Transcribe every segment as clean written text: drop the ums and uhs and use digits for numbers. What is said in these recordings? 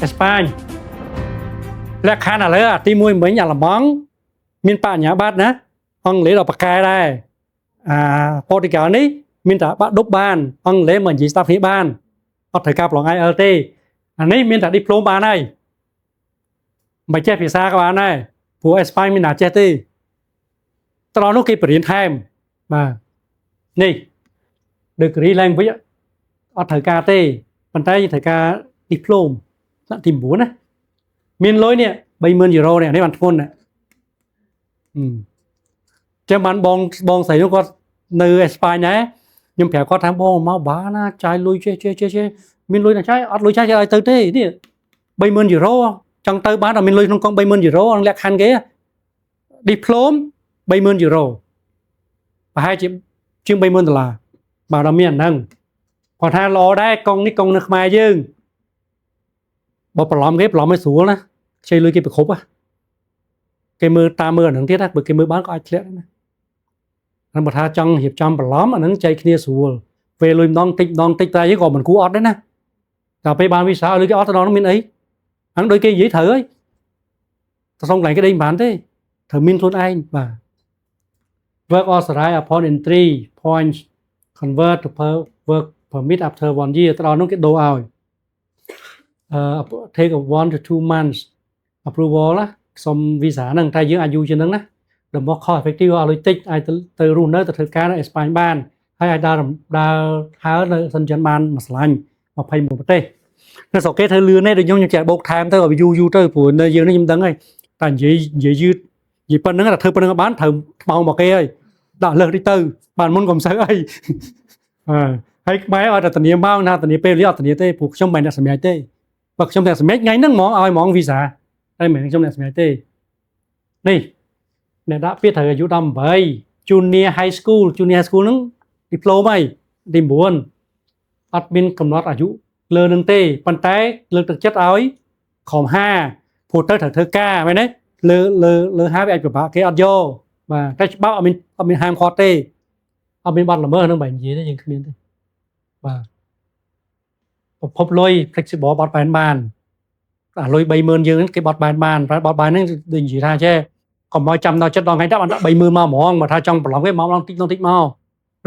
Espagne และ Canada ទីមួយមិញអាឡម៉ង់មានបញ្ញាបត្រណាអង់គ្លេសដល់ប្រកែដែរប៉ូទុយហ្គាល់នេះមានតែបាក់ឌុបបានអង់គ្លេសមិននិយាយស្ដាប់គ្នាបានអត់ត្រូវការប្រឡង IELTS ទេអានេះមានតែ diploma បានហើយមិនចេះភាសាក៏បានដែរព្រោះ Espagne មានតែចេះទេត្រង់នោះគេបរៀនថែមបាទនេះ degree language អត់ត្រូវការទេប៉ុន្តែត្រូវការ diploma ថ្នាក់ទី9ណាមានលុយនេះ 30,000 euro នេះបានធ្ងន់ណាចាំបានបងស្រីនោះគាត់នៅអេស្ប៉ាញដែរខ្ញុំប្រាប់គាត់ថាបងមកបានណាចាយលុយចេះមានលុយណាចាយអត់លុយចាយឲ្យទៅទេនេះ 30,000 euro ចង់ទៅបានអត់មានលុយក្នុងកង 30,000 euro អត់លក្ខខណ្ឌគេ diploma 30,000 euro ប្រហែលជាង 30,000 ដុល្លារបាទដល់មានអាហ្នឹងគាត់ថាល្អដែរកងនេះកងនៅខ្មែរយើងបើប្រឡំគេប្រឡំឲ្យស្រួលណាខ្ចីលុយគេប្រគ្រប់គេមើលតាមមើលអាហ្នឹងទៀតណាបើគេមើលបានក៏អាចធ្លាក់ណាហ្នឹងបើថាចង់រៀបចំប្រឡំអាហ្នឹងចៃគ្នាស្រួលពេលលុយម្ដងតិចតែយើងក៏មិនគួរអត់ដែរណាតែពេលបានវិសាលុយគេអត់ទៅដល់នោះមានអីហ្នឹងដូចគេនិយាយត្រូវហើយទៅសុំកន្លែងគេដេញបានទេត្រូវមានខ្លួនឯងបាទ work authorized upon entry points convert to work permit after 1 year ទៅដល់នោះគេដូរឲ្យtake 1 to 2 months approval ណាសុំ visa ហ្នឹងតែយើងអាចយូរជាងហ្នឹងណាដល់មក cost effective ឲ្យលុយតិចអាចទៅរស់នៅទៅធ្វើការនៅអេស្ប៉ាញបានហើយអាចដើរហើរនៅសិនចិនបានមួយស្លាញ់21ប្រទេសនៅស្រុកគេធ្វើលឿនទេដូចខ្ញុំចែកបោកថែមទៅឲ្យយូរទៅព្រោះនៅយើងនេះខ្ញុំដឹងហើយតែនិយាយយឺតនិយាយប៉ុណ្្នឹងតែធ្វើប៉ុណ្្នឹងបានត្រូវថ្មងមកគេហើយដាក់លើសតិចទៅបានមុនកុំសូវអីហើយខ្មែរឲ្យតែធានាមកណាធានាពេលវេលាអត់ធានាទេព្រោះខ្ញុំមិនអ្នកសម្រេចទេបើខ្ញុំអ្នកសម្រេចថ្ងៃហ្នឹងហ្មងឲ្យហ្មងវីសាតែមិនខ្ញុំអ្នកសម្រេចទេនេះអ្នកដាក់ពាក្យត្រូវអាយុ18 Junior High School ហ្នឹង diploma ហើយទី9អត់មានកំណត់អាយុលើនឹងទេប៉ុន្តែលើកទឹកចិត្តឲ្យក្រុម5ព្រោះទៅត្រូវធ្វើការមែនទេលើ5វាអាចពិបាកគេអត់យកបាទតែច្បាប់អត់មានហាមឃាត់ទេអត់មានបាត់ល្មើសនឹងបែរនិយាយទេយើងគ្មានទេបាទប្រភពលុយ flexible បត់បែនបានអាលុយ 30,000 យើងគេបត់បែនបានបត់បែនហ្នឹងដូចនិយាយថាចេះកុំឲ្យចាំដល់ចិត្តដល់ថ្ងៃដាក់បានដាក់ 30,000 មកហ្មងបើថាចង់ប្រឡងគេមកម្ដងតិចមក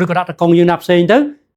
ឬក៏ដាក់តកងយើងដាក់ផ្សេងទៅ